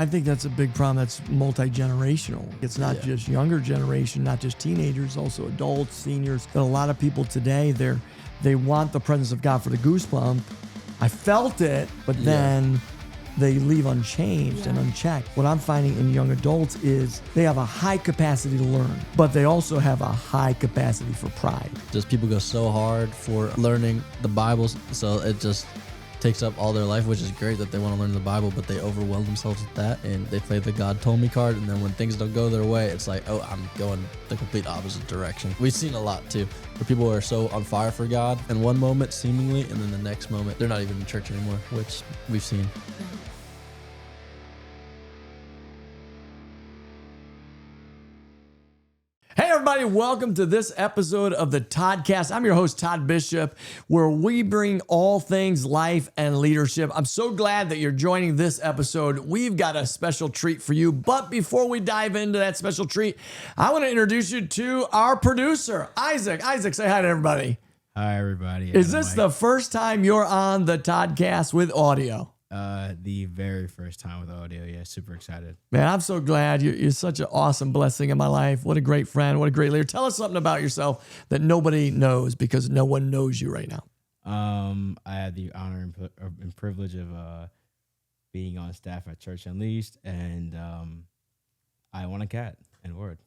I think that's a big problem that's multi-generational. It's not just younger generation, not just teenagers, also adults, seniors. But a lot of people today, they want the presence of God for the goosebump. I felt it, but then they leave unchanged and unchecked. What I'm finding in young adults is they have a high capacity to learn, but they also have a high capacity for pride. Just people go so hard for learning the Bible, so it just takes up all their life, which is great that they want to learn the Bible, but they overwhelm themselves with that and they play the God told me card, and then when things don't go their way, it's like, oh, I'm going the complete opposite direction. We've seen a lot too, where people are so on fire for God in one moment seemingly, and then the next moment they're not even in church anymore, which we've seen. Hey everybody, welcome to this episode of the Toddcast. I'm your host, Todd Bishop, where we bring all things life and leadership. I'm so glad that you're joining this episode. We've got a special treat for you. But before we dive into that special treat, I want to introduce you to our producer, Isaac. Isaac, say hi to everybody. Hi, everybody. Is this the first time you're on the Toddcast with audio? The very first time with audio. Yeah, super excited. Man, I'm so glad. You're such an awesome blessing in my life. What a great friend. What a great leader. Tell us something about yourself that nobody knows, because no one knows you right now. I had the honor and privilege of being on staff at Church Unleashed, and I won a cat and award.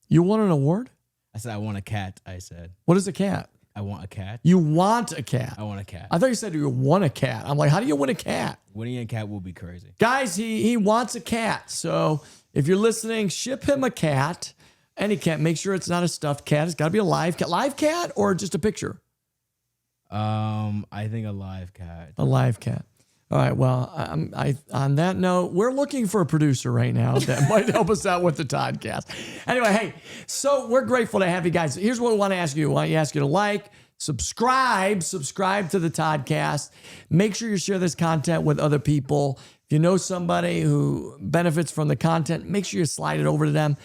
You won an award? I said I won a cat. I said. What is a cat? I want a cat. You want a cat? I want a cat. I thought you said you won a cat. I'm like, how do you win a cat? Winning a cat will be crazy. Guys, he wants a cat. So if you're listening, ship him a cat. Any cat. Make sure it's not a stuffed cat. It's got to be a live cat. Live cat or just a picture? I think a live cat. A live cat. All right. Well, on that note, we're looking for a producer right now that might help us out with the Toddcast. Anyway, hey, so we're grateful to have you guys. Here's what we want to ask you. We want to ask you to like, subscribe to the Toddcast. Make sure you share this content with other people. If you know somebody who benefits from the content, make sure you slide it over to them.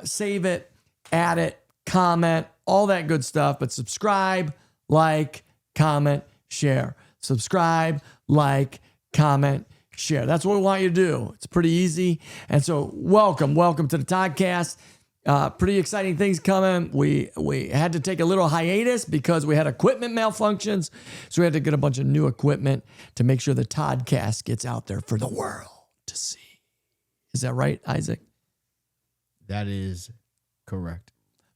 Save it, add it, comment, all that good stuff. But subscribe, like, comment, share. Subscribe, like, comment, share. That's what we want you to do. It's pretty easy. And so welcome to the Toddcast. Pretty exciting things coming. We had to take a little hiatus because we had equipment malfunctions. So we had to get a bunch of new equipment to make sure the Toddcast gets out there for the world to see. Is that right, Isaac? That is correct.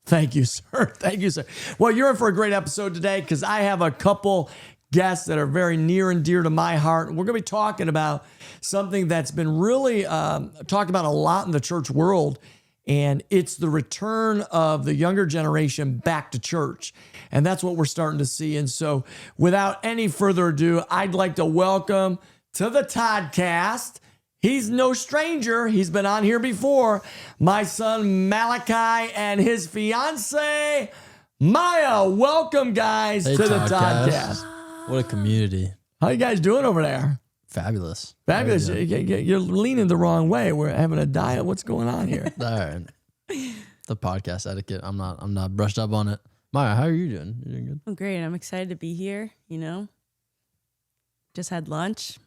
Thank you, sir. Thank you, sir. Well, you're in for a great episode today because I have a couple guests that are very near and dear to my heart. We're going to be talking about something that's been really talked about a lot in the church world, and it's the return of the younger generation back to church. And that's what we're starting to see. And so without any further ado, I'd like to welcome to the Toddcast. He's no stranger. He's been on here before. My son Malachi and his fiance Maya. Welcome, guys, to the Toddcast. What a community. How you guys doing over there? Fabulous. Fabulous. You're leaning the wrong way. We're having a diet. What's going on here? All right. The podcast etiquette. I'm not brushed up on it. Maya, how are you doing? You doing good? I'm great. I'm excited to be here. Just had lunch.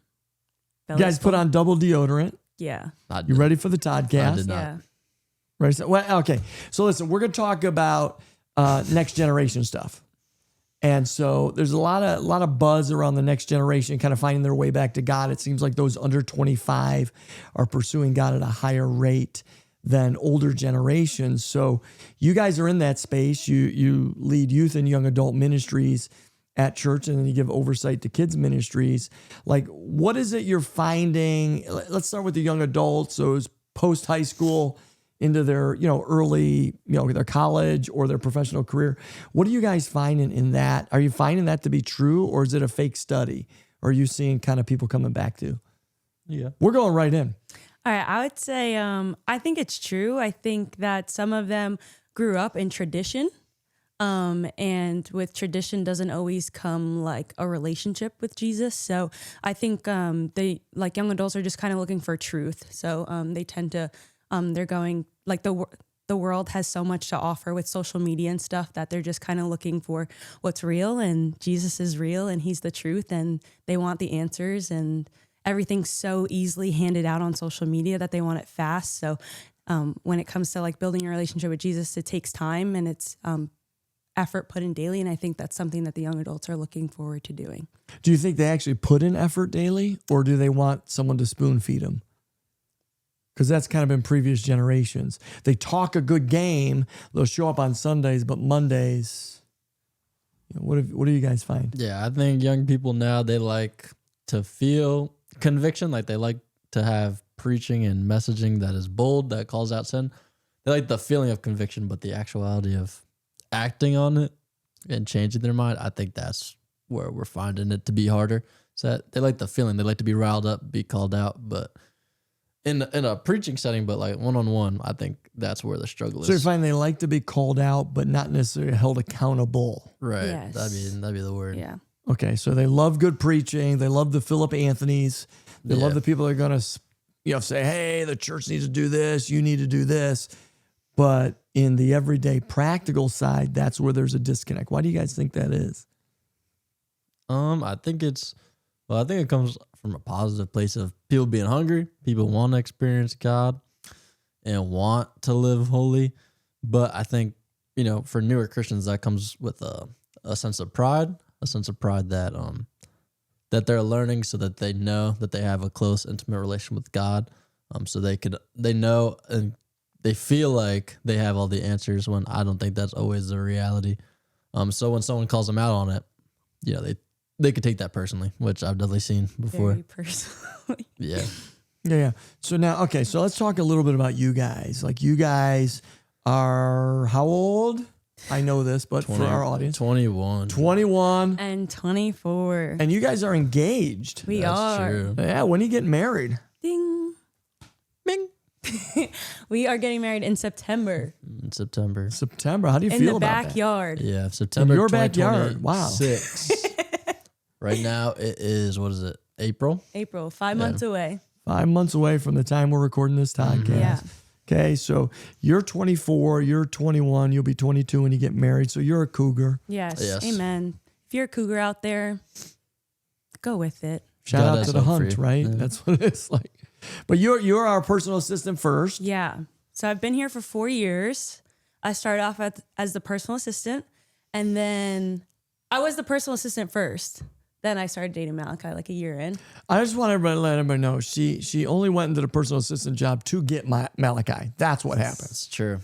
You guys put on double deodorant. Yeah. You ready for the Toddcast? I did not. Yeah. Ready? Well, okay. So listen, we're going to talk about next generation stuff. And so there's a lot of buzz around the next generation kind of finding their way back to God. It seems like those under 25 are pursuing God at a higher rate than older generations. So you guys are in that space. You lead youth and young adult ministries at church, and then you give oversight to kids ministries. Like, what is it you're finding? Let's start with the young adults, those post high school into their, early, their college or their professional career. What are you guys finding in that? Are you finding that to be true, or is it a fake study? Or are you seeing kind of people coming back to? Yeah. We're going right in. All right. I would say I think it's true. I think that some of them grew up in tradition. And with tradition doesn't always come like a relationship with Jesus. So I think they, like, young adults are just kind of looking for truth. So they tend to they're going, like, the world has so much to offer with social media and stuff that they're just kind of looking for what's real, and Jesus is real and he's the truth, and they want the answers, and everything's so easily handed out on social media that they want it fast. So when it comes to like building your relationship with Jesus, it takes time and it's effort put in daily. And I think that's something that the young adults are looking forward to doing. Do you think they actually put in effort daily, or do they want someone to spoon feed them? Because that's kind of been previous generations. They talk a good game. They'll show up on Sundays, but Mondays, what do you guys find? Yeah, I think young people now, they like to feel conviction. Like they like to have preaching and messaging that is bold, that calls out sin. They like the feeling of conviction, but the actuality of acting on it and changing their mind, I think that's where we're finding it to be harder. So that they like the feeling. They like to be riled up, be called out, but in a preaching setting, but like one-on-one, I think that's where the struggle is. So you find they like to be called out, but not necessarily held accountable. Right. Yes. That'd be the word. Yeah. Okay, so they love good preaching. They love the Philip Anthonys. They love the people that are going to say, hey, the church needs to do this. You need to do this. But in the everyday practical side, that's where there's a disconnect. Why do you guys think that is? I think it comes from a positive place of people being hungry. People want to experience God and want to live holy. But I think, for newer Christians, that comes with a sense of pride that that they're learning, so that they know that they have a close, intimate relation with God. So they know and they feel like they have all the answers, when I don't think that's always the reality. So when someone calls them out on it, they could take that personally, which I've definitely seen before. Very personally. Yeah. Yeah. So now, okay, so let's talk a little bit about you guys. Like, you guys are how old? I know this, but for our audience. 21. 21. And 24. And you guys are engaged. We That's are. true. Yeah, when are you getting married? Ding. Bing. We are getting married in September. In September. September. How do you In feel the about backyard. Yeah, September. In your backyard. Wow. 2026. Right now it is, what is it? April? April, 5 months away. that? 5 months away from the time we're recording this podcast. Yeah. Okay, so you're 24, you're 21, you'll be 22 when you get married. So you're a cougar. Yes. Yes. Amen. If you're a cougar out there, go with it. Shout God out has to the hope for hunt, you. right? Yeah. That's what it's like. But you're our personal assistant first. Yeah. So I've been here for 4 years. I started off as the personal assistant, and then I was the personal assistant first. Then I started dating Malachi like a year in. I just want everybody to let everybody know she only went into the personal assistant job to get Malachi. That's what happens. It's true.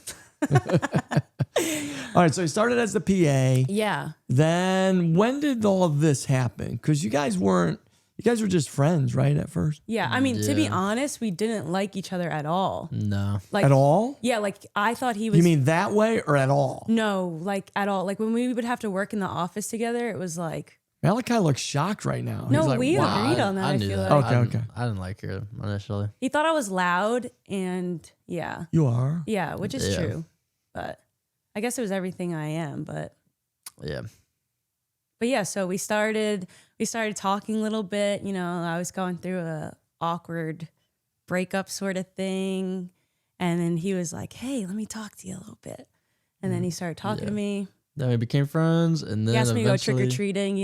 All right, so you started as the PA. Yeah. Then when did all of this happen? Because you guys were just friends, right, at first? Yeah. I mean, to be Yeah. honest, we didn't like each other at all. No. Like At all? Yeah, like I thought he was. You mean that way or at all? No, like at all. Like when we would have to work in the office together, it was like, Malachi looks shocked right now. No, He's like, we wow. agreed on that. I knew feel that. like Okay. I didn't like her initially. he thought I was loud, and yeah, You are? yeah, which is Yeah. true. But I guess it was everything I am. But Yeah. yeah, so we started talking a little bit. I was going through a awkward breakup sort of thing, and then he was like, "Hey, let me talk to you a little bit," and then he started talking to me. Then we became friends, and then He asked me to go eventually, trick or treating.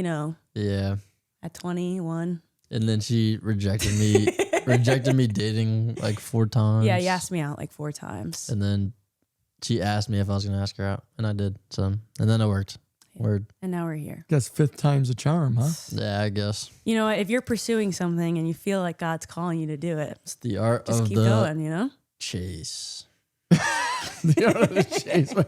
Yeah. At 21. And then she rejected me dating like 4 times. Yeah, he asked me out like 4 times. And then she asked me if I was going to ask her out, and I did. So, and then it worked. Word. And now we're here. Guess 5th time's a charm, huh? Yeah, I guess. You know what? If you're pursuing something and you feel like God's calling you to do it, It's the art just of keep the going, chase. The art of the chase, man.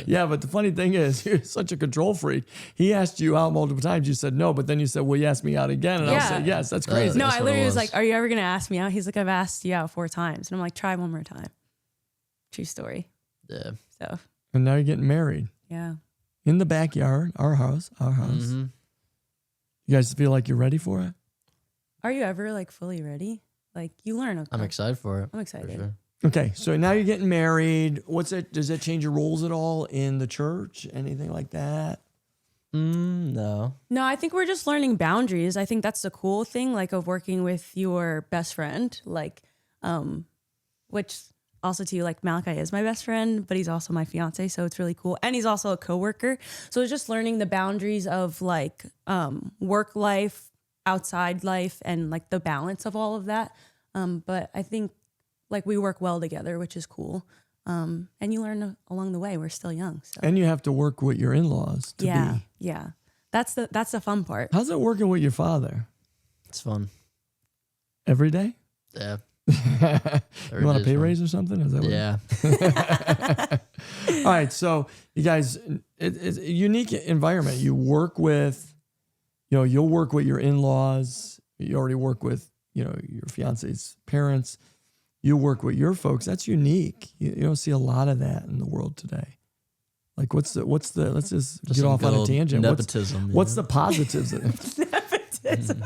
Yeah, but the funny thing is, you're such a control freak. He asked you out multiple times. You said no, but then you said, well, you asked me out again. And I'll Yeah. say, yes, that's crazy. No, That's I what literally it was was. like, are you ever going to ask me out? He's like, I've asked you out 4 times. And I'm like, try one more time. True story. Yeah. So, And now you're getting married yeah. in the backyard, our house. Mm-hmm. You guys feel like you're ready for it? Are you ever like fully ready? Like you learn. I'm excited for it. I'm For excited. sure. Okay, so now you're getting married. Does that change your roles at all in the church? Anything like that? No. No, I think we're just learning boundaries. I think that's the cool thing, like of working with your best friend, like, which also to you, like Malachi is my best friend, but he's also my fiance, so it's really cool. And he's also a coworker, so it's just learning the boundaries of like work life, outside life and like the balance of all of that. But I think like we work well together, which is cool. And you learn along the way. We're still young. So. And you have to work with your in-laws to be. Yeah. That's the fun part. How's it working with your father? It's fun. Every day? Yeah. You want a pay raise or something? Is that Yeah. All right. So you guys, it's a unique environment. You work with, you'll work with your in-laws. You already work with, your fiance's parents. You work with your folks. That's unique. You don't see a lot of that in the world today. Like let's just get off on a tangent. Nepotism. What's the positives of it? Nepotism.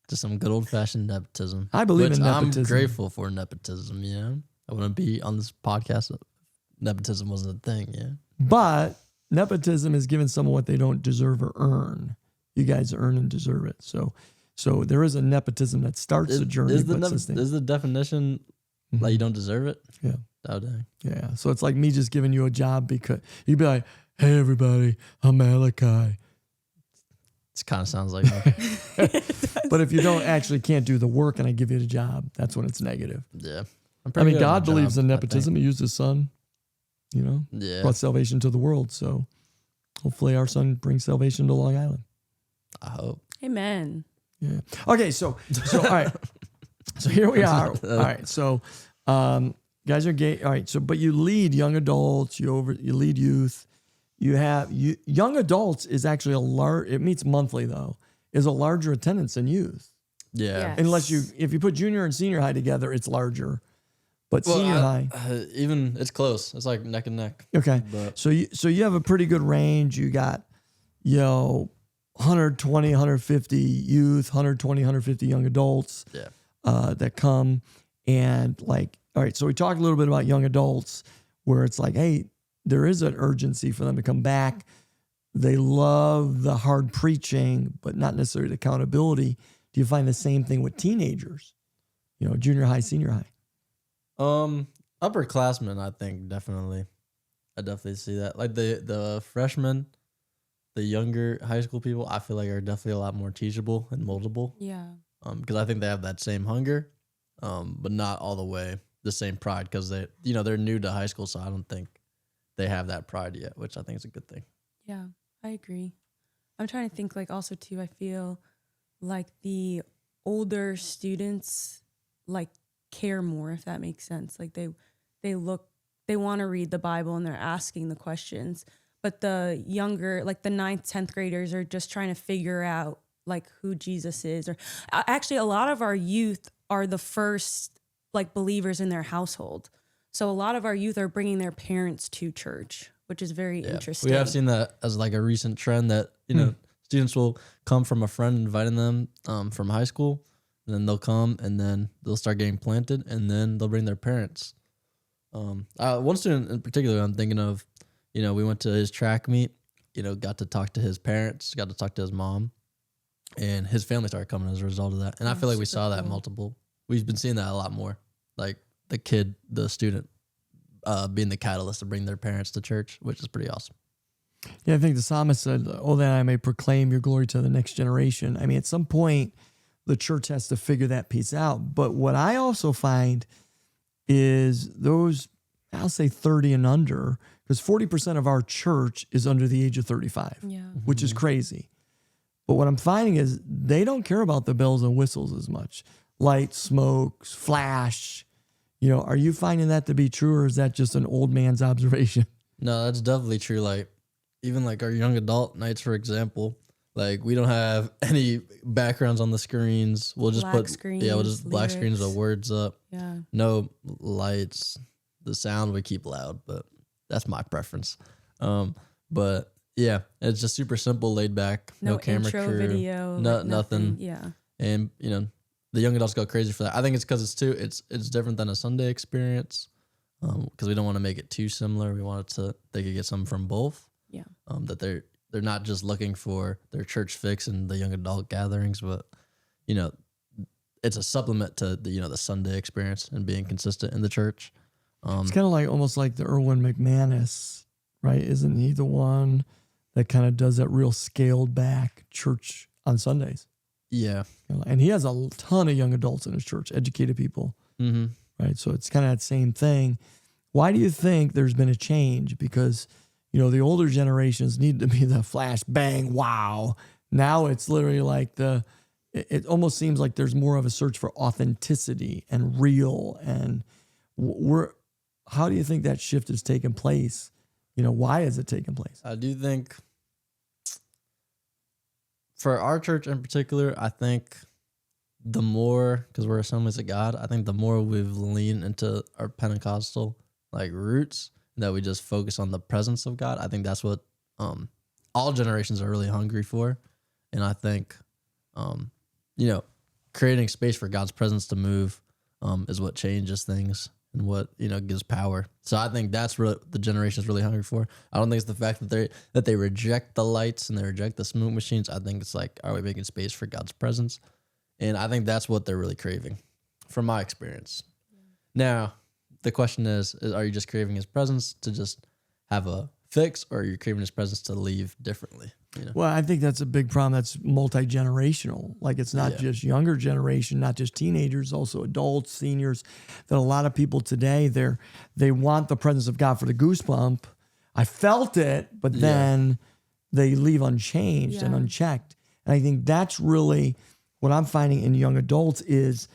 Just some good old fashioned nepotism. I believe in nepotism. I'm grateful for nepotism, I wouldn't be on this podcast if nepotism wasn't a thing, But nepotism is giving someone what they don't deserve or earn. You guys earn and deserve it. So there is a nepotism that starts the journey. Is the definition like you don't deserve it? Yeah. Oh, dang. Yeah. So it's like me just giving you a job because you'd be like, hey, everybody, I'm Malachi. It kind of sounds like that. But if you can't do the work and I give you the job, that's when it's negative. Yeah. God believes in nepotism. He used his son, brought salvation to the world. So hopefully our son brings salvation to Long Island. I hope. Amen. Yeah. Okay. So all right. So here we are. All right. So, guys are gay. All right. So, but you lead young adults, you lead youth. Young adults is actually it meets monthly though, is a larger attendance than youth. Yeah. Yes. Unless if you put junior and senior high together, it's larger. But senior high. Even it's close. It's like neck and neck. Okay. But, So you have a pretty good range. You got, 120, 150 youth, 120, 150 young adults. Yeah. That come and all right, so we talked a little bit about young adults where it's like, hey, there is an urgency for them to come back. They love the hard preaching, but not necessarily the accountability. Do you find the same thing with teenagers? Junior high, senior high? Upperclassmen, I think definitely. I definitely see that. Like the freshmen, the younger high school people, I feel like are definitely a lot more teachable and moldable. Yeah. Because I think they have that same hunger, but not all the way the same pride because they're new to high school, so I don't think they have that pride yet, which I think is a good thing. Yeah, I agree. I'm trying to think also too, I feel like the older students care more, if that makes sense. Like they want to read the Bible and they're asking the questions, but the younger, the 9th, 10th graders are just trying to figure out who Jesus is. Or actually a lot of our youth are the first believers in their household. So a lot of our youth are bringing their parents to church, which is very interesting. We have seen that as a recent trend that, students will come from a friend inviting them from high school, and then they'll come and then they'll start getting planted and then they'll bring their parents. One student in particular I'm thinking of, we went to his track meet, got to talk to his parents, got to talk to his mom, and his family started coming as a result of that. And I feel like we saw that multiple. We've been seeing that a lot more. Like the student being the catalyst to bring their parents to church, which is pretty awesome. Yeah, I think the psalmist said, oh, that I may proclaim your glory to the next generation. I mean, at some point, the church has to figure that piece out. But what I also find is those, I'll say 30 and under, because 40% of our church is under the age of 35, which is crazy. But what I'm finding is they don't care about the bells and whistles as much. Light, smokes, flash. Are you finding that to be true, or is that just an old man's observation? No, that's definitely true. Even our young adult nights, for example, we don't have any backgrounds on the screens. We'll just black screens, we'll just black screens with words up. Yeah. No lights. The sound we keep loud, but that's my preference. But yeah, it's just super simple, laid back, no camera intro crew, video, nothing. Yeah. And the young adults go crazy for that. I think it's because it's different than a Sunday experience, because we don't want to make it too similar. We want they could get something from both. Yeah. That they're not just looking for their church fix and the young adult gatherings, but it's a supplement to the Sunday experience and being consistent in the church. It's kind of almost like the Erwin McManus, right? Isn't he the one that kind of does that real scaled back church on Sundays? Yeah. And he has a ton of young adults in his church, educated people, Mm-hmm. right? So it's kind of that same thing. Why do you think there's been a change? Because, the older generations need to be the flash, bang, wow. Now it's literally like it almost seems like there's more of a search for authenticity and real. And how do you think that shift has taken place? Why has it taken place? I do think for our church in particular, I think the more, because we're Assemblies of God, I think the more we've leaned into our Pentecostal roots, that we just focus on the presence of God. I think that's what all generations are really hungry for. And I think, creating space for God's presence to move is what changes things and what, gives power. So I think that's what the generation is really hungry for. I don't think it's the fact that they reject the lights and they reject the smoke machines. I think it's are we making space for God's presence? And I think that's what they're really craving from my experience. Now, the question is, are you just craving his presence to just have a fix, or are you craving his presence to leave differently? Well, I think that's a big problem. That's multi-generational. It's not just younger generation, not just teenagers, also adults, seniors. That a lot of people today, they want the presence of God for the goosebump. I felt it, but then they leave unchanged and unchecked. And I think that's really what I'm finding in young adults is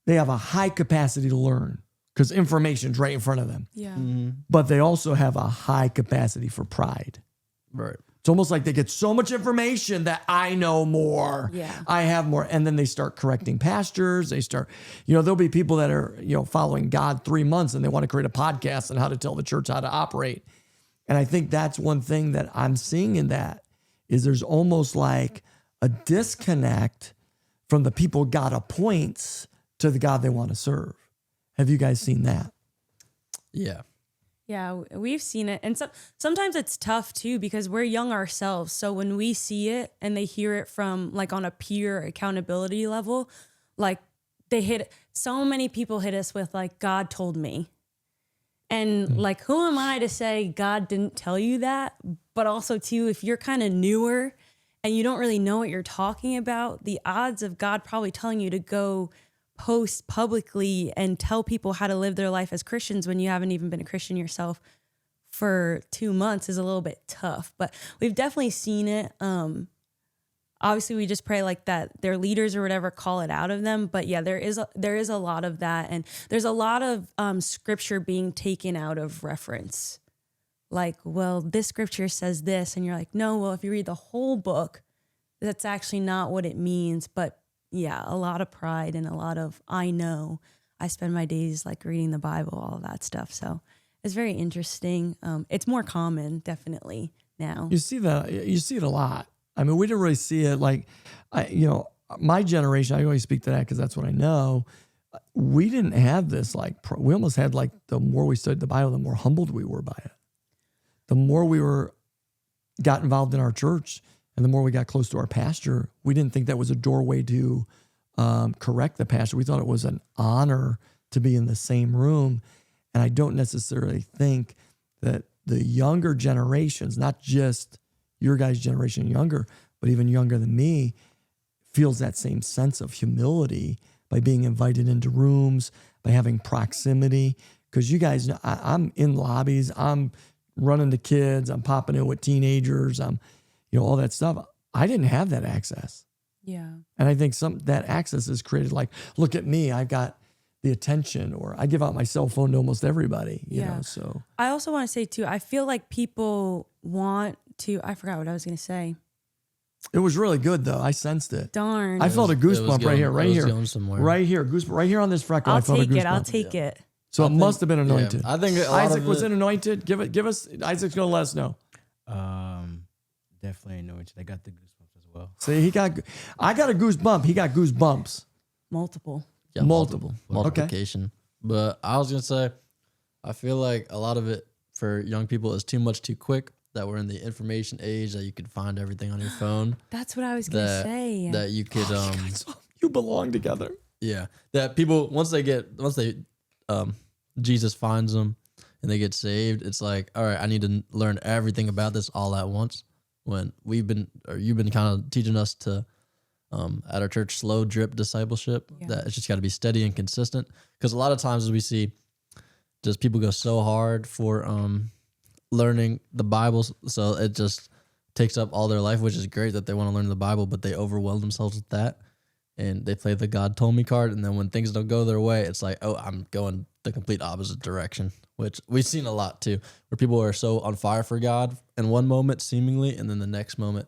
they have a high capacity to learn because information's right in front of them. Yeah. Mm-hmm. But they also have a high capacity for pride. Right. It's almost like they get so much information that I know more. Yeah. I have more. And then they start correcting pastors. They start, there'll be people that are, following God 3 months and they want to create a podcast on how to tell the church how to operate. And I think that's one thing that I'm seeing in that is there's almost like a disconnect from the people God appoints to the God they want to serve. Have you guys seen that? Yeah. Yeah, we've seen it. And sometimes it's tough too because we're young ourselves. So when we see it and they hear it from on a peer accountability level, so many people hit us with God told me. And who am I to say God didn't tell you that? But also too, if you're kind of newer and you don't really know what you're talking about, the odds of God probably telling you to go post publicly and tell people how to live their life as Christians when you haven't even been a Christian yourself for 2 months is a little bit tough. But we've definitely seen it. Obviously, we just pray that their leaders or whatever call it out of them. But yeah, there is a lot of that, and there's a lot of scripture being taken out of reference. Well, this scripture says this, and you're no, well, if you read the whole book, that's actually not what it means. But yeah, a lot of pride and a lot of, I know, I spend my days reading the Bible, all of that stuff. So it's very interesting. It's more common, definitely now. You see it a lot. I mean, we didn't really see it my generation, I always speak to that because that's what I know. We didn't have this, we almost had the more we studied the Bible, the more humbled we were by it. The more we got involved in our church, and the more we got close to our pastor, we didn't think that was a doorway to correct the pastor. We thought it was an honor to be in the same room. And I don't necessarily think that the younger generations, not just your guys' generation younger, but even younger than me, feels that same sense of humility by being invited into rooms, by having proximity. Because you guys know, I'm in lobbies, I'm running to kids, I'm popping in with teenagers, I'm all that stuff. I didn't have that access. Yeah. And I think that access is created look at me, I've got the attention, or I give out my cell phone to almost everybody, you know, so. I also want to say too, I feel like people want to, I forgot what I was going to say. It was really good though. I sensed it. Darn. I felt a goosebump right here, right here. Right here, right here on this freckle. I felt a goosebump. I'll take it. So it must have been anointed. Yeah, I think Isaac was it anointed? Give us, Isaac's going to let us know. Definitely anointed. I got the goosebumps as well. See, I got a goosebump. He got goosebumps. Multiple. Yeah, multiple. Multiplication. Okay. But I was going to say, I feel like a lot of it for young people is too much too quick, that we're in the information age, that you could find everything on your phone. That's what I was going to say. That you could, you belong together. Yeah. That people, once Jesus finds them and they get saved, it's all right, I need to learn everything about this all at once. When you've been kind of teaching us to at our church, slow drip discipleship. That it's just got to be steady and consistent. Because a lot of times we see just people go so hard for learning the Bible, so it just takes up all their life, which is great that they want to learn the Bible, but they overwhelm themselves with that. And they play the God told me card. And then when things don't go their way, it's like, oh, I'm going the complete opposite direction, which we've seen a lot too, where people are so on fire for God in one moment seemingly, and then the next moment,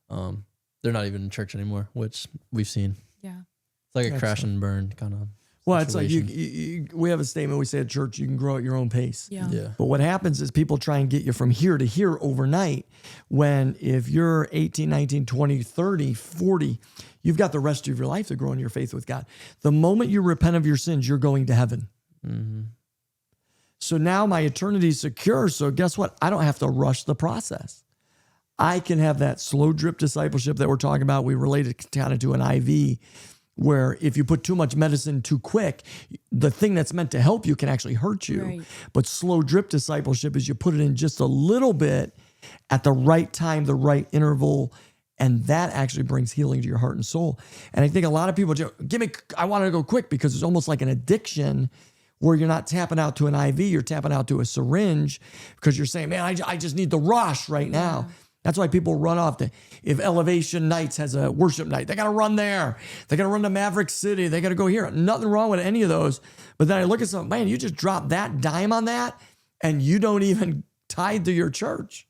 they're not even in church anymore, which we've seen. Yeah. It's like a crash and burn kind of. Well, it's like we have a statement we say at church, you can grow at your own pace. Yeah. But what happens is people try and get you from here to here overnight, when if you're 18, 19, 20, 30, 40, you've got the rest of your life to grow in your faith with God. The moment you repent of your sins, you're going to heaven. Mm-hmm. So now my eternity is secure. So guess what? I don't have to rush the process. I can have that slow drip discipleship that we're talking about. We relate it kind of to an IV, where if you put too much medicine too quick, the thing that's meant to help you can actually hurt you. Right. But slow drip discipleship is you put it in just a little bit at the right time, the right interval, and that actually brings healing to your heart and soul. And I think a lot of people just, I want to go quick, because it's almost like an addiction where you're not tapping out to an IV, you're tapping out to a syringe, because you're saying, man, I just need the rush right now. That's why people run off. If Elevation Nights has a worship night, they got to run there. They got to run to Maverick City. They got to go here. Nothing wrong with any of those. But then I look at something, man, you just drop that dime on that, and you don't even tithe to your church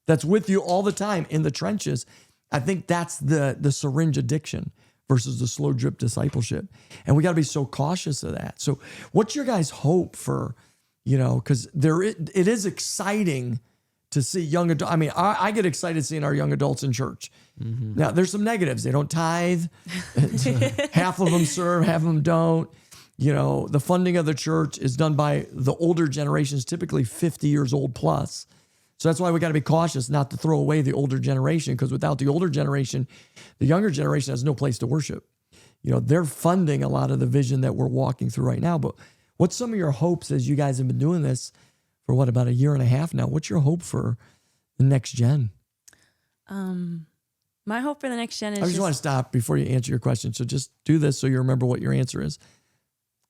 that's with you all the time in the trenches. I think that's the syringe addiction versus the slow drip discipleship. And we got to be so cautious of that. So what's your guys' hope for, because it is exciting to see young adults. I mean, I get excited seeing our young adults in church. Mm-hmm. Now, there's some negatives. They don't tithe. Half of them serve, half of them don't. The funding of the church is done by the older generations, typically 50 years old plus. So that's why we got to be cautious not to throw away the older generation, because without the older generation, the younger generation has no place to worship. They're funding a lot of the vision that we're walking through right now. But what's some of your hopes as you guys have been doing this for about a year and a half now? What's your hope for the next gen? My hope for the next gen is I just want to stop before you answer your question. So just do this so you remember what your answer is.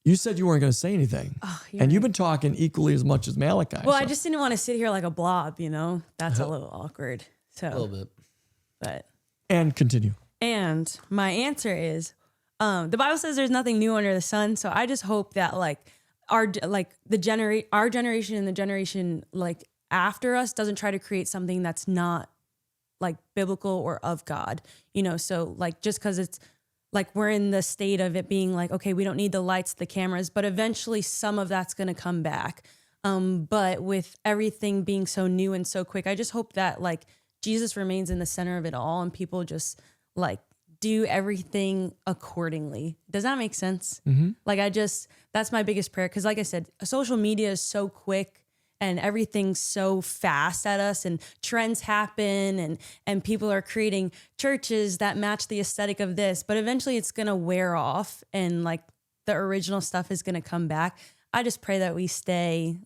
You said you weren't going to say anything. And you've been talking equally as much as Malachi. Well, I just didn't want to sit here like a blob, That's a little awkward. So A little bit. But and continue. And my answer is, the Bible says there's nothing new under the sun. So I just hope that our generation and the generation after us doesn't try to create something that's not biblical or of God. So just because it's we're in the state of it being okay, we don't need the lights, the cameras, but eventually some of that's going to come back. But with everything being so new and so quick, I just hope that Jesus remains in the center of it all, and people just do everything accordingly. Does that make sense? Mm-hmm. That's my biggest prayer. Cause like I said, social media is so quick and everything's so fast at us, and trends happen, and people are creating churches that match the aesthetic of this, but eventually it's going to wear off, and the original stuff is going to come back. I just pray that we stay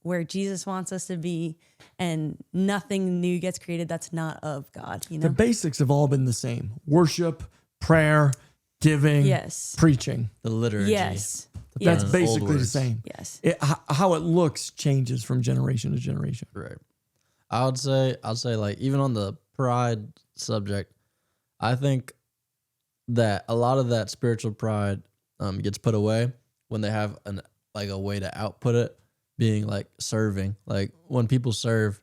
where Jesus wants us to be, and nothing new gets created that's not of God. The basics have all been the same: worship, prayer, giving, preaching. The liturgy. Yes. That's basically the same. Yes. How it looks changes from generation to generation. Right. I'd say even on the pride subject, I think that a lot of that spiritual pride gets put away when they have a way to output it, being serving. When people serve,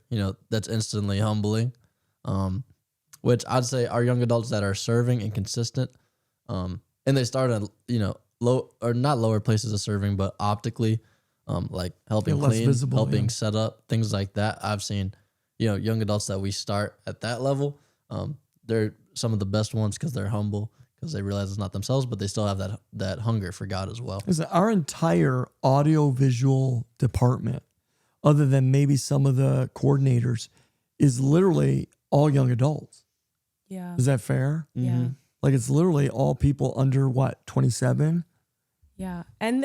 that's instantly humbling. Which I'd say our young adults that are serving and consistent, and they start at low or not lower places of serving, but optically, helping clean, visible, helping set up, things like that. I've seen, young adults that we start at that level. They're some of the best ones because they're humble, because they realize it's not themselves, but they still have that hunger for God as well. Our entire audio-visual department, other than maybe some of the coordinators, is literally all young adults. Yeah. Is that fair? Yeah. It's literally all people under 27? Yeah. And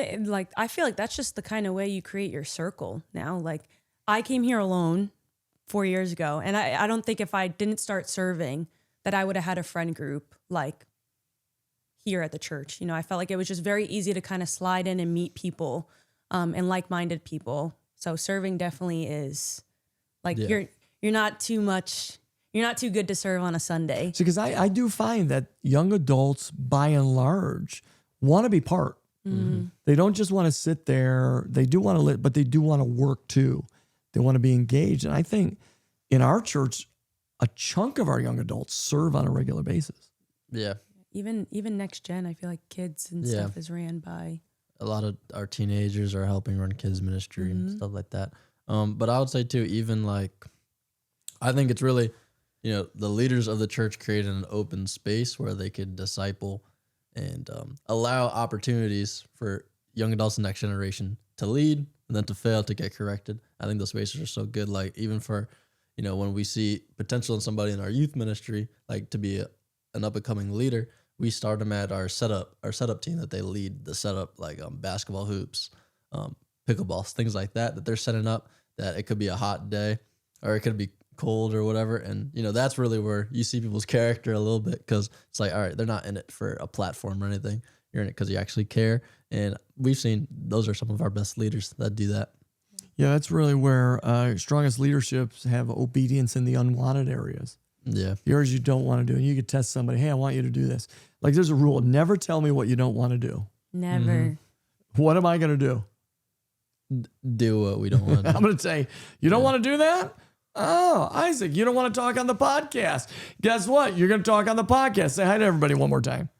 I feel that's just the kind of way you create your circle now. I came here alone 4 years ago, and I don't think if I didn't start serving, that I would have had a friend group like here at the church. I felt like it was just very easy to kind of slide in and meet people and like-minded people. So serving definitely is like you're not too good to serve on a Sunday. See, because I do find that young adults, by and large, want to be part. Mm-hmm. They don't just want to sit there. They do want to live, but they do want to work too. They want to be engaged. And I think in our church, a chunk of our young adults serve on a regular basis. Yeah. Even next gen, I feel like kids and stuff is ran by. A lot of our teenagers are helping run kids ministry and stuff like that. But I would say too, even like, I think it's really, the leaders of the church created an open space where they could disciple and allow opportunities for young adults in the next generation to lead and then to fail, to get corrected. I think those spaces are so good. Like even for, when we see potential in somebody in our youth ministry, like to be an up and coming leader, we start them at our setup team, that they lead the setup, like basketball hoops, pickleballs, things like that they're setting up, that it could be a hot day or it could be cold or whatever. And, that's really where you see people's character a little bit, because it's like, all right, they're not in it for a platform or anything. You're in it because you actually care. And we've seen those are some of our best leaders that do that. Yeah, that's really where strongest leaderships have obedience in the unwanted areas. Yeah. Areas you don't want to do. And you could test somebody, hey, I want you to do this. Like there's a rule, never tell me what you don't want to do. Never. Mm-hmm. What am I going to do? Do what we don't want to do. I'm going to say, you don't want to do that? Oh, Isaac, you don't want to talk on the podcast. Guess what? You're going to talk on the podcast. Say hi to everybody one more time.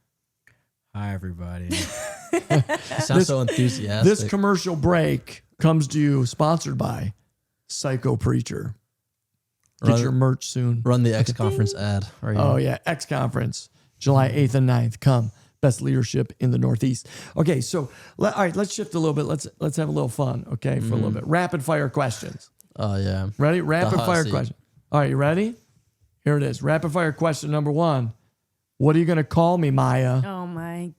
Hi, everybody. Sounds so enthusiastic. This commercial break comes to you sponsored by Psycho Preacher. Get your merch soon. Run the X Conference ad. Oh, yeah. X Conference, July 8th and 9th. Come. Best leadership in the Northeast. Okay, so, all right, let's shift a little bit. Let's have a little fun, okay, for a little bit. Rapid fire questions. Oh, yeah. Ready? Rapid fire question. All right, you ready? Here it is. Rapid fire question number 1. What are you going to call me, Maya? Oh, my.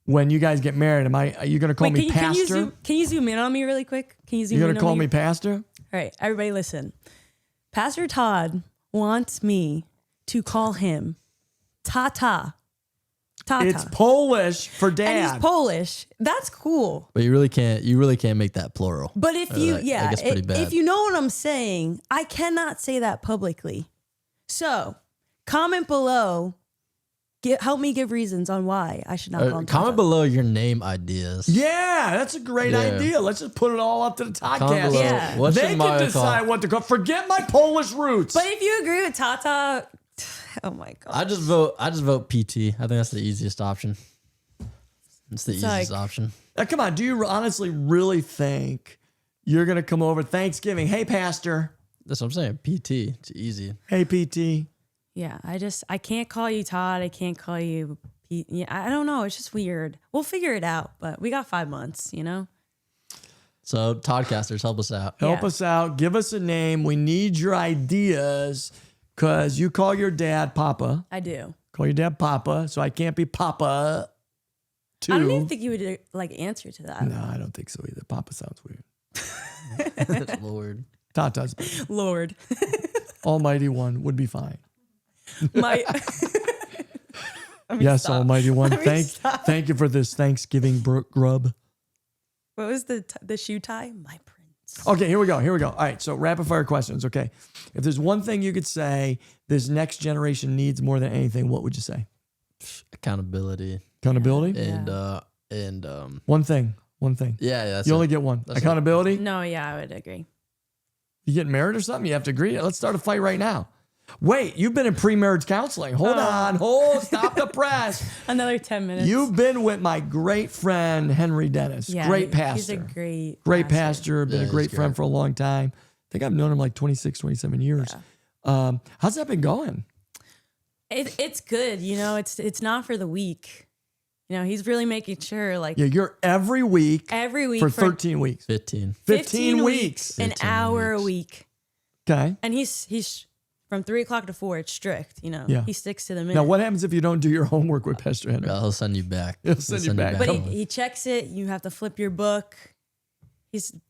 When you guys get married, are you going to call me pastor? Can you zoom in on me really quick? Can you zoom in on me? You're going to call me pastor? All right, everybody listen. Pastor Todd wants me to call him Tata. Tata. It's Polish for dad. And he's Polish. That's cool. But you really can't make that plural. But if you, that gets pretty bad. if you know what I'm saying, I cannot say that publicly. So comment below. Help me give reasons on why I should not call him Tata. Comment below your name ideas. Yeah, that's a great idea. Let's just put it all up to the podcast. Yeah. What They should can Maya decide call? what to call. Forget my Polish roots. But if you agree with Tata, oh my god. I just vote PT. I think that's the easiest option. It's the easiest option. Now, come on. Do you honestly really think you're going to come over Thanksgiving? Hey, pastor. That's what I'm saying. PT. It's easy. Hey, PT. Yeah, I can't call you Todd. I can't call you Pete. Yeah, I don't know. It's just weird. We'll figure it out, but we got 5 months, So, Toddcasters, help us out. Help us out. Give us a name. We need your ideas because you call your dad Papa. I do. Call your dad Papa, so I can't be Papa too. I don't even think you would answer to that. No, I don't think so either. Papa sounds weird. Lord. Tata's better. Lord. Almighty One would be fine. My Yes, stop. Almighty One. Let me stop. Thank you for this Thanksgiving grub. What was the shoe tie? My prince. Okay, here we go. All right, so rapid fire questions. Okay, if there's one thing you could say this next generation needs more than anything, what would you say? Accountability. Accountability. And One thing. yeah, that's You only get one. That's Accountability. No, yeah, I would agree. You getting married or something? You have to agree. Let's start a fight right now. Wait, you've been in pre-marriage counseling. Hold on. Stop the press. Another 10 minutes. You've been with my great friend, Henry Dennis. Yeah, Great pastor. He's a great pastor. Been Yeah, a great he's friend great. for a long time. I think I've known him like 26, 27 years. Yeah. How's that been going? It's good. It's not for the weak. He's really making sure Yeah, you're every week for 13 weeks. 15. 15 weeks. An 15 hour weeks. a week. Okay. And he's from 3 o'clock to 4. It's strict. Yeah. He sticks to the minute. Now, what happens if you don't do your homework with Pastor Henry? He'll send you back. He'll send you back. But Come he checks it. You have to flip your book.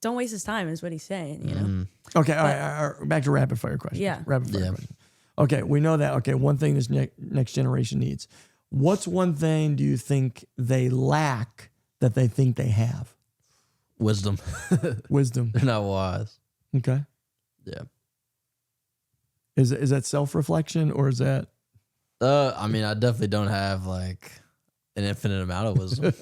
Don't waste his time is what he's saying, Okay, all right. Back to rapid fire questions. Yeah. Rapid fire questions. Okay, we know that. Okay, one thing this next generation needs. What's one thing do you think they lack that they think they have? Wisdom. Wisdom. They're not wise. Okay. Yeah. Is that self-reflection or is that? I mean, I definitely don't have like an infinite amount of wisdom.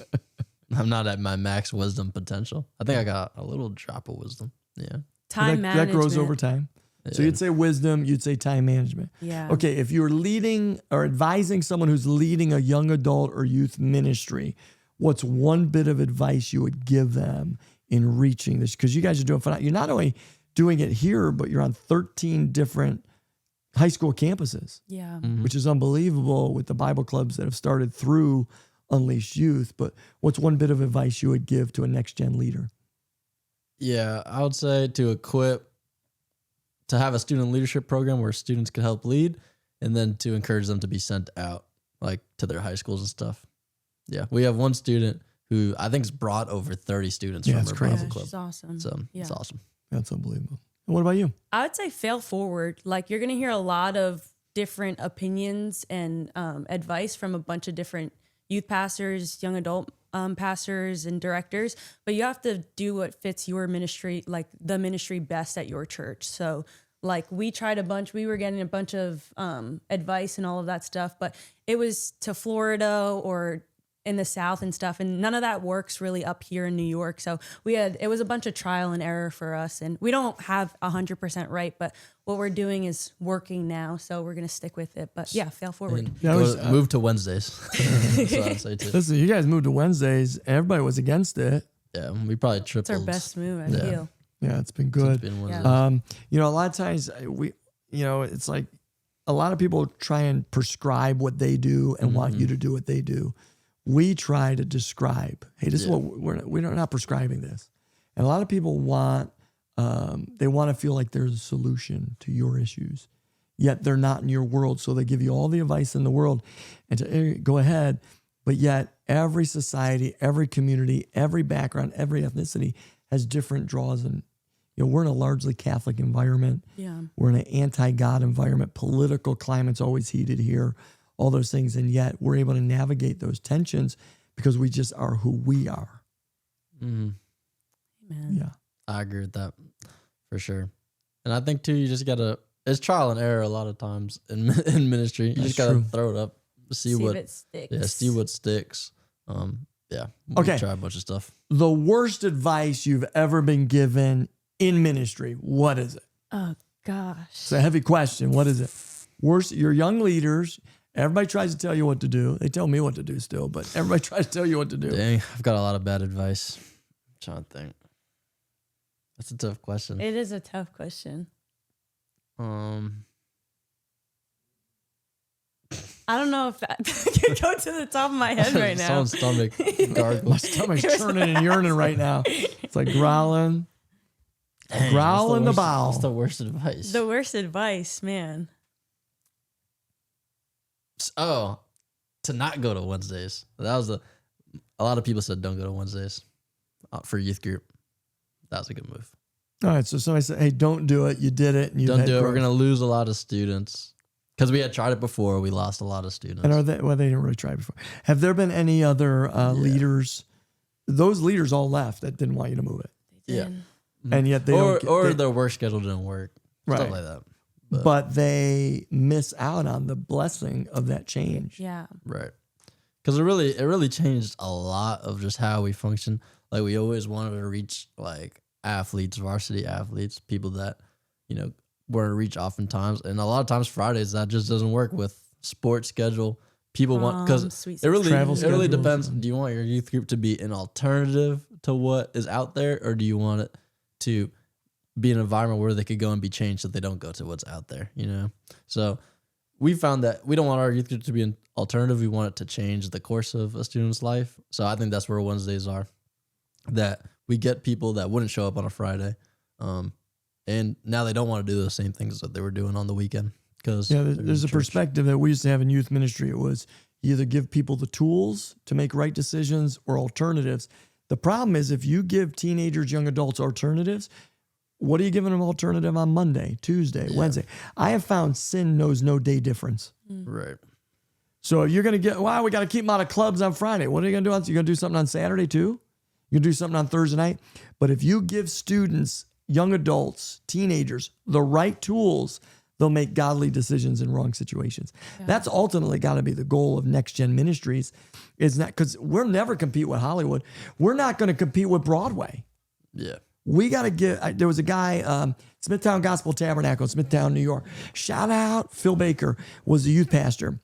I'm not at my max wisdom potential. I think I got a little drop of wisdom. Yeah. Time management. That grows over time. So you'd say wisdom, you'd say time management. Yeah. Okay, if you're leading or advising someone who's leading a young adult or youth ministry, what's one bit of advice you would give them in reaching this? Because you guys are doing phenomenal. You're not only doing it here, but you're on 13 different high school campuses. Yeah. Which is unbelievable with the Bible clubs that have started through Unleashed Youth. But what's one bit of advice you would give to a next gen leader? Yeah, I would say to have a student leadership program where students can help lead, and then to encourage them to be sent out like to their high schools and stuff. Yeah, we have one student who I think's brought over 30 students from her Bible club. She's awesome. So it's awesome. That's unbelievable. And what about you? I would say fail forward. Like you're going to hear a lot of different opinions and advice from a bunch of different youth pastors, young adult pastors and directors, but you have to do what fits your ministry, like the ministry best at your church. So like we were getting a bunch of advice and all of that stuff, but it was to Florida or in the South and stuff. And none of that works really up here in New York. So it was a bunch of trial and error for us. And we don't have 100% right, but what we're doing is working now. So we're going to stick with it, but yeah, fail forward. Move to Wednesdays. That's what I'd say too. Listen, you guys moved to Wednesdays. Everybody was against it. Yeah, we probably tripled. It's our best move, I feel. Yeah, it's been good. It's been a lot of times it's like a lot of people try and prescribe what they do and want you to do what they do. We try to describe, hey, this is what we're not prescribing this. And a lot of people want to feel like there's a solution to your issues, yet they're not in your world. So they give you all the advice in the world and to go ahead. But yet every society, every community, every background, every ethnicity has different draws. And, we're in a largely Catholic environment. Yeah. We're in an anti-God environment. Political climate's always heated here, all those things. And yet we're able to navigate those tensions because we just are who we are. Mm-hmm. Amen. Yeah. I agree with that for sure. And I think too, you just gotta, it's trial and error a lot of times in ministry. You just gotta throw it up, see what it sticks. Yeah, see what sticks. Okay. Try a bunch of stuff. The worst advice you've ever been given in ministry, what is it? Oh gosh. It's a heavy question. What is it? Worst, you're young leaders. Everybody tries to tell you what to do. They tell me what to do still, but everybody tries to tell you what to do. Dang, I've got a lot of bad advice. I'm trying to think. That's a tough question. It is a tough question. I don't know if that could go to the top of my head right now. Someone's stomach gargles. My stomach's churning and yearning right now. It's like growling. Dang, Growl in the bowel. What's the worst advice? The worst advice, man. Oh, to not go to Wednesdays. That was a lot of people said don't go to Wednesdays for youth group. That was a good move. All right. So somebody said, hey, don't do it. You did it. And don't do it. We're going to lose a lot of students because we had tried it before. We lost a lot of students. And they didn't really try before. Have there been any other leaders? Those leaders all left that didn't want you to move it. Yeah. And yet their work schedule didn't work. Right. Stuff like that. But they miss out on the blessing of that change. Yeah. Right. Because it really changed a lot of just how we function. Like we always wanted to reach like athletes, varsity athletes, people that, want to reach oftentimes. And a lot of times Fridays, that just doesn't work with sports schedule. People want, because it really depends. Do you want your youth group to be an alternative to what is out there? Or do you want it to be an environment where they could go and be changed so they don't go to what's out there, So we found that we don't want our youth group to be an alternative. We want it to change the course of a student's life. So I think that's where Wednesdays are, that we get people that wouldn't show up on a Friday. And now they don't want to do the same things that they were doing on the weekend. Because there's a perspective that we used to have in youth ministry. It was you either give people the tools to make right decisions or alternatives. The problem is if you give teenagers, young adults alternatives, what are you giving them alternative on Monday, Tuesday, Wednesday? I have found sin knows no day difference. Right. So you're going to get, we got to keep them out of clubs on Friday. What are you going to do? You're going to do something on Saturday too? You're going to do something on Thursday night? But if you give students, young adults, teenagers, the right tools, they'll make godly decisions in wrong situations. Yeah. That's ultimately got to be the goal of Next Gen Ministries, is not, because we'll never compete with Hollywood. We're not going to compete with Broadway. Yeah. We got to get, there was a guy, Smithtown Gospel Tabernacle, Smithtown, New York. Shout out, Phil Baker was the youth pastor.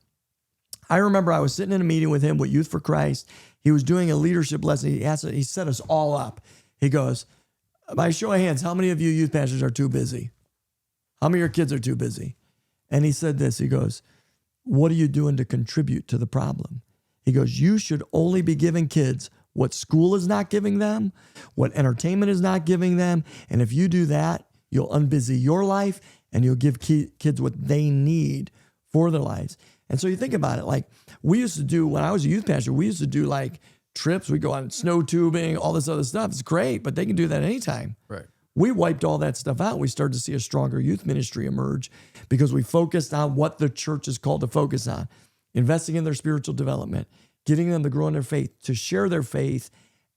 I remember I was sitting in a meeting with him with Youth for Christ. He was doing a leadership lesson. He set us all up. He goes, by show of hands, how many of you youth pastors are too busy? How many of your kids are too busy? And he said this, he goes, what are you doing to contribute to the problem? He goes, you should only be giving kids what school is not giving them, what entertainment is not giving them. And if you do that, you'll unbusy your life and you'll give kids what they need for their lives. And so you think about it, like we used to do, when I was a youth pastor, we used to do like trips. We go on snow tubing, all this other stuff. It's great, but they can do that anytime. Right. We wiped all that stuff out. We started to see a stronger youth ministry emerge because we focused on what the church is called to focus on, investing in their spiritual development, getting them to grow in their faith, to share their faith,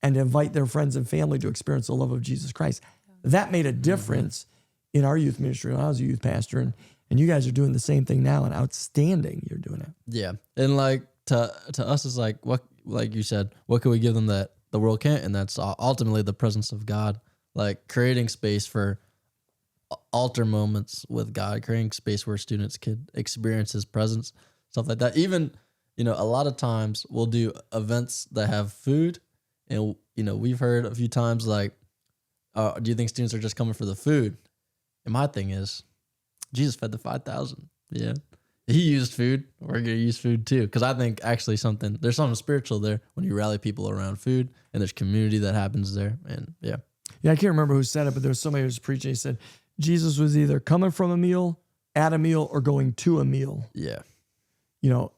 and invite their friends and family to experience the love of Jesus Christ. That made a difference in our youth ministry when I was a youth pastor. And you guys are doing the same thing now, and outstanding you're doing it. Yeah. And like to us, it's like, what, like you said, what can we give them that the world can't? And that's ultimately the presence of God, like creating space for altar moments with God, creating space where students could experience his presence, stuff like that. Even, a lot of times we'll do events that have food, and, we've heard a few times like, do you think students are just coming for the food? And my thing is, Jesus fed the 5,000. Yeah. He used food. We're going to use food too. Because I think actually there's something spiritual there when you rally people around food, and there's community that happens there. And yeah. Yeah, I can't remember who said it, but there was somebody who was preaching. He said, Jesus was either coming from a meal, at a meal, or going to a meal. Yeah.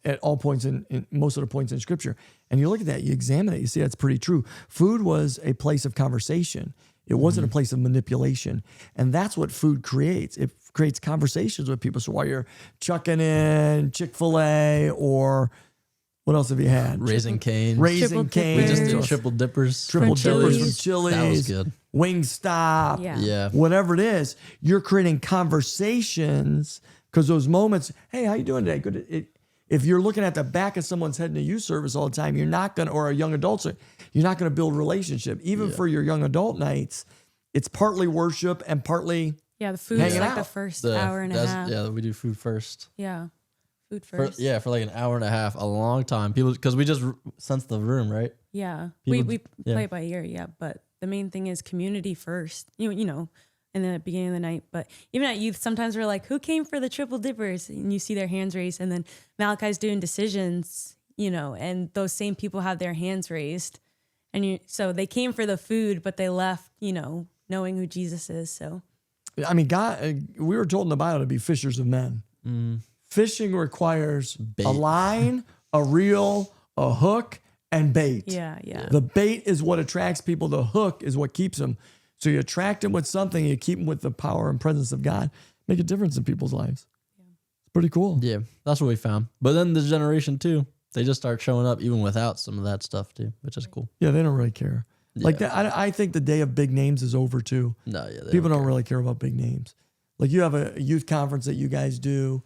At all points in most of the points in Scripture. And you look at that, you examine it, you see that's pretty true. Food was a place of conversation. It wasn't a place of manipulation. And that's what food creates. It creates conversations with people. So while you're chucking in Chick-fil-A, or what else have you had? Raising Cane's. Raising Cane's. We just did triple dippers. Triple dippers from Chili's. Chili's. That was good. Wingstop. Yeah. Whatever it is, you're creating conversations, because those moments, hey, how you doing today? Good. If you're looking at the back of someone's head in a youth service all the time, you're not going to, or a young adult, you're not going to build relationship. Even for your young adult nights, it's partly worship and partly the food is like out. the first hour and a half. Yeah, we do food first. Yeah, food first. For like an hour and a half, a long time. People, because we just sense the room, right? Yeah, People, we play it by ear. Yeah, but the main thing is community first. In the beginning of the night. But even at youth, sometimes we're like, who came for the triple dippers? And you see their hands raised, and then Malachi's doing decisions, and those same people have their hands raised. And so they came for the food, but they left, knowing who Jesus is. So, I mean, God, we were told in the Bible to be fishers of men. Fishing requires bait. A line, a reel, a hook, and bait. Yeah. The bait is what attracts people. The hook is what keeps them. So you attract them with something, you keep them with the power and presence of God, make a difference in people's lives. It's pretty cool. Yeah, that's what we found. But then this generation too, they just start showing up even without some of that stuff too, which is cool. Yeah, they don't really care. Yeah. Like that, I think the day of big names is over too. No, yeah, People don't really care about big names. Like you have a youth conference that you guys do,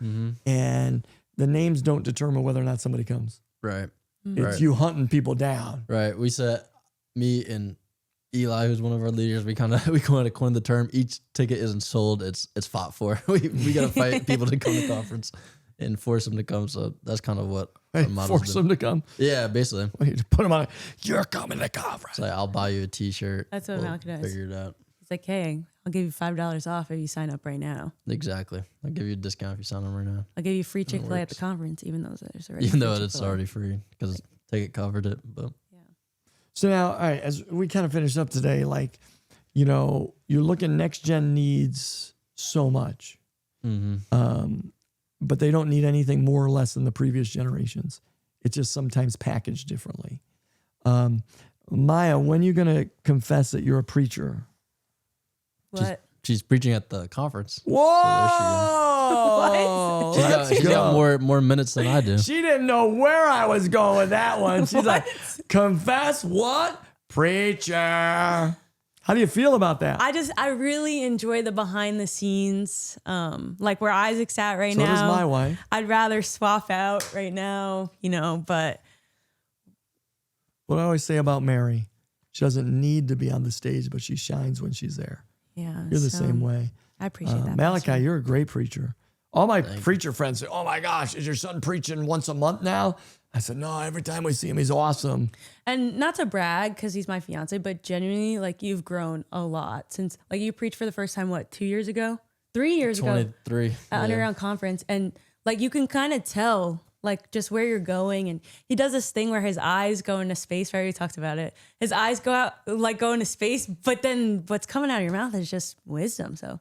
and the names don't determine whether or not somebody comes. Right. It's you hunting people down. Right. We said, me and Eli, who's one of our leaders, we kind of coined the term, each ticket isn't sold, it's fought for. We got to fight people to come to conference and force them to come. So that's kind of what our motto's Force been. them to come. Yeah, basically. You put them on. You're coming to conference. It's like, I'll buy you a t-shirt. That's what Malachi does. Figure it out. It's like, hey, I'll give you $5 off if you sign up right now. Exactly. I'll give you a discount if you sign up right now. I'll give you free Chick-fil-A at the conference, even though there's already Even though free it's Chick-fil-A. already free because ticket covered it. But So now, all right, as we kind of finish up today, like, you're looking, next gen needs so much, but they don't need anything more or less than the previous generations. It's just sometimes packaged differently. Maya, when are you going to confess that you're a preacher? What? she's preaching at the conference. Whoa! She's got more minutes than I do. She didn't know where I was going with that one. She's like, confess what? Preacher. How do you feel about that? I really enjoy the behind the scenes, like where Isaac's at right now. So does my wife. I'd rather swap out right now, but. What I always say about Mary, she doesn't need to be on the stage, but she shines when she's there. Yeah. You're the same way. I appreciate that. Malachi, Pastor. you're a great preacher. All my preacher friends say, oh my gosh, is your son preaching once a month now? I said, no, every time we see him, he's awesome. And not to brag, because he's my fiance, but genuinely, like, you've grown a lot since, like, you preached for the first time, 2 years ago? 3 years ago. 23. At Underground Conference. And, like, you can kind of tell, like, just where you're going. And he does this thing where his eyes go into space. We already talked about it. His eyes go into space, but then what's coming out of your mouth is just wisdom. So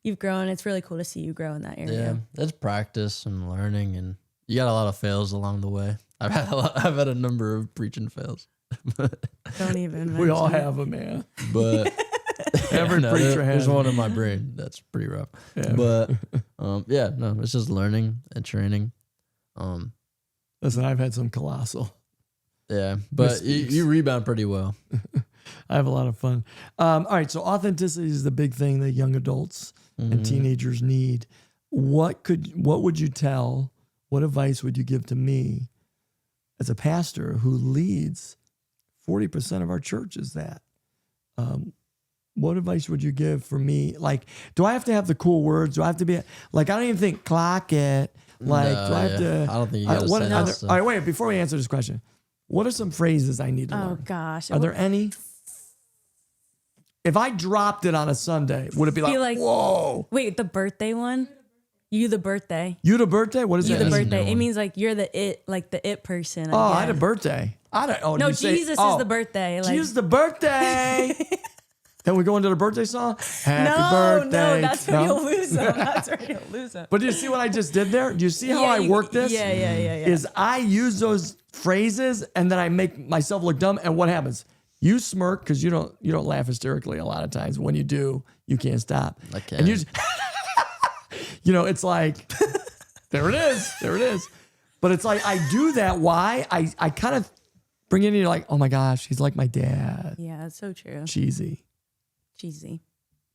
you've grown. It's really cool to see you grow in that area. Yeah, it's practice and learning, and you got a lot of fails along the way. I've had a number of preaching fails. Don't even. We all have them, man. But Every preacher has there's one in my brain that's pretty rough. Yeah. But it's just learning and training. Listen, I've had some colossal. Yeah, but you rebound pretty well. I have a lot of fun. All right, so authenticity is the big thing that young adults and teenagers need. What would you tell? What advice would you give to me as a pastor who leads 40% of our church? Is that? What advice would you give for me? Like, do I have to have the cool words? Do I have to be like? I don't even think clock it. Like, do I have to? I don't think you got to say that. All right, wait. Before we answer this question, what are some phrases I need to learn? Oh gosh. Are there any? If I dropped it on a Sunday, would it be like whoa? Wait, the birthday one? You the birthday. You the birthday? What does You that the mean? birthday. It means like you're the it person. Oh, I had a birthday. I don't. Oh, No, you say, Jesus is the birthday. Like, Jesus the birthday. Then we go into the birthday song. Happy birthday. No, that's where you'll lose them. That's where you'll lose them. But do you see what I just did there? Do you see how I work this? Yeah. Is I use those phrases and then I make myself look dumb. And what happens? You smirk because you don't laugh hysterically a lot of times. When you do, you can't stop. Okay. And you it's like, there it is. But it's like I do that. Why? I kind of bring it in. You're like, oh my gosh, he's like my dad. Yeah, it's so true. Cheesy.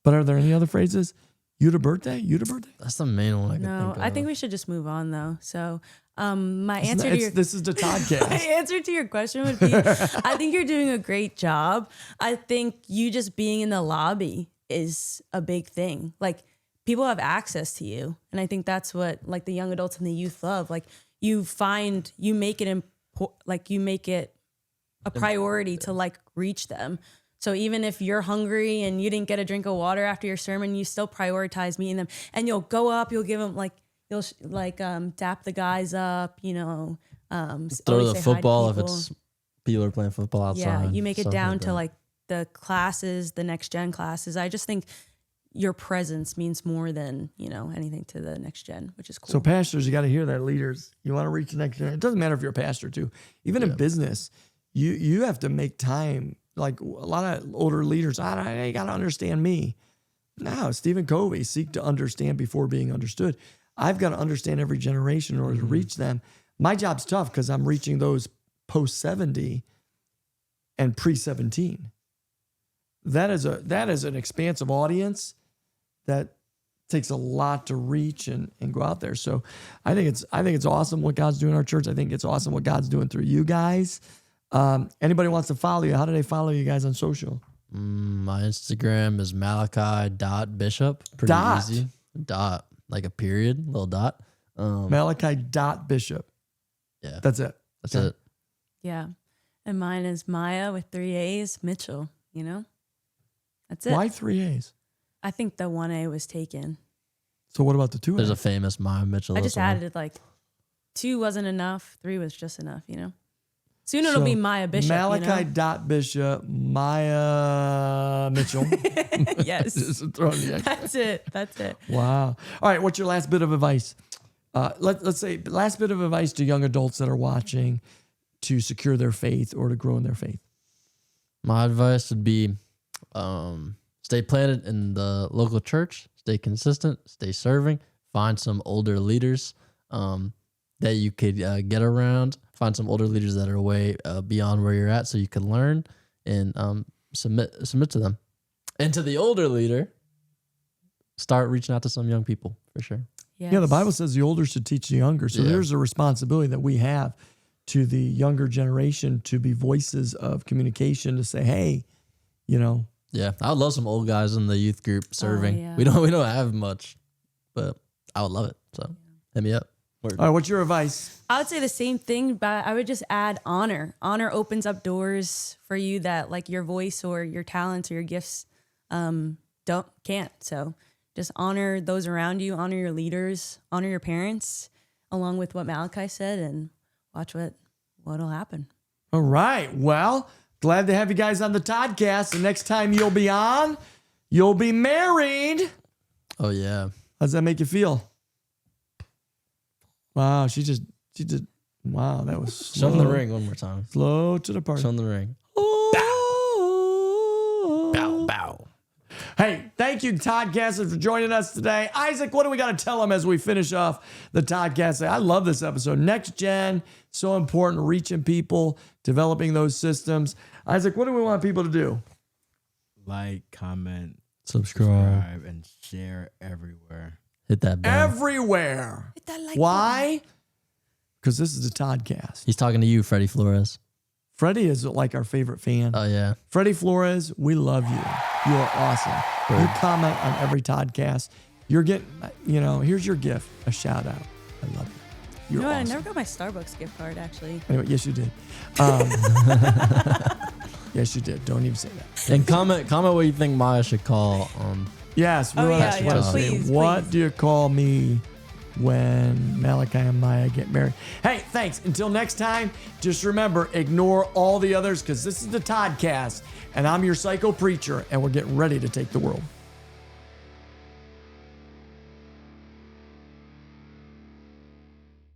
But are there any other phrases? You the birthday? You the birthday? That's the main one I can think no, of. I think we should just move on though. So this is the Toddcast. My answer to your question would be, I think you're doing a great job. I think you just being in the lobby is a big thing. Like, people have access to you. And I think that's what like the young adults and the youth love. Like, you make it a priority to like reach them. So even if you're hungry and you didn't get a drink of water after your sermon, you still prioritize meeting them, and you'll go up, you'll give them dap the guys up, throw the football if it's people are playing football outside. Yeah, you make it down to that. like the classes, the next gen classes. I just think your presence means more than, anything to the next gen, which is cool. So pastors, you got to hear that. Leaders, you want to reach the next gen. It doesn't matter if you're a pastor too. Even in business, you have to make time. Like a lot of older leaders, you got to understand me. No, Stephen Covey, seek to understand before being understood. I've got to understand every generation in order to reach them. My job's tough because I'm reaching those post 70 and pre 17. That is an expansive audience that takes a lot to reach and go out there. So I think it's awesome what God's doing in our church. I think it's awesome what God's doing through you guys. Anybody wants to follow you, how do they follow you guys on social? My Instagram is Malachi.Bishop. Pretty easy. Dot, like a period, little dot. Malachi.Bishop. Yeah. That's it. That's it. Yeah. And mine is Maya with 3 A's, Mitchell, That's it. Why 3 A's? I think the 1A was taken. So what about the 2 A's? There's a famous Maya Mitchell. I just added 2 wasn't enough, 3 was just enough, Soon it'll be Maya Bishop. Malachi.Bishop, Maya Mitchell. Yes. Just throwing the extra. That's it. Wow. All right. What's your last bit of advice? Let's say last bit of advice to young adults that are watching to secure their faith or to grow in their faith. My advice would be stay stay planted in the local church, stay consistent, stay serving, find some older leaders that you could get around, find some older leaders that are way beyond where you're at so you can learn and submit to them. And to the older leader, start reaching out to some young people for sure. Yeah, the Bible says the older should teach the younger. So there's a responsibility that we have to the younger generation to be voices of communication, to say, hey, you know. Yeah, I would love some old guys in the youth group serving. yeah. We don't have much, but I would love it. So hit me up. All right, what's your advice? I would say the same thing, but I would just add honor. Honor opens up doors for you that like your voice or your talents or your gifts can't. So just honor those around you, honor your leaders, honor your parents, along with what Malachi said, and watch what'll happen. All right. Well, glad to have you guys on the Toddcast. The next time you'll be on, you'll be married. Oh yeah. How does that make you feel? Wow, she did. Wow, that was slow. Show them the ring one more time. Slow to the party. Show them the ring. Bow, bow. Hey, thank you, Toddcasters, for joining us today. Isaac, what do we got to tell them as we finish off the Toddcast? I love this episode. Next gen, so important, reaching people, developing those systems. Isaac, what do we want people to do? Like, comment, Subscribe. and share everywhere. Hit that bell. Everywhere. Hit that like Why? Because this is the Toddcast. He's talking to you, Freddie Flores. Freddie is like our favorite fan. Oh yeah. Freddie Flores, we love you. You are awesome. You comment on every Toddcast. You're getting, here's your gift, a shout out. I love you. You're You know what? awesome. I never got my Starbucks gift card, actually. Anyway, yes, you did. Yes, you did. Don't even say that. And comment what you think Maya should call. Yes, we Oh, want yeah, to yeah. say, Please, what please. do you call me when Malachi and Maya get married? Hey, thanks. Until next time, just remember, ignore all the others because this is the Toddcast, and I'm your psycho preacher, and we're getting ready to take the world.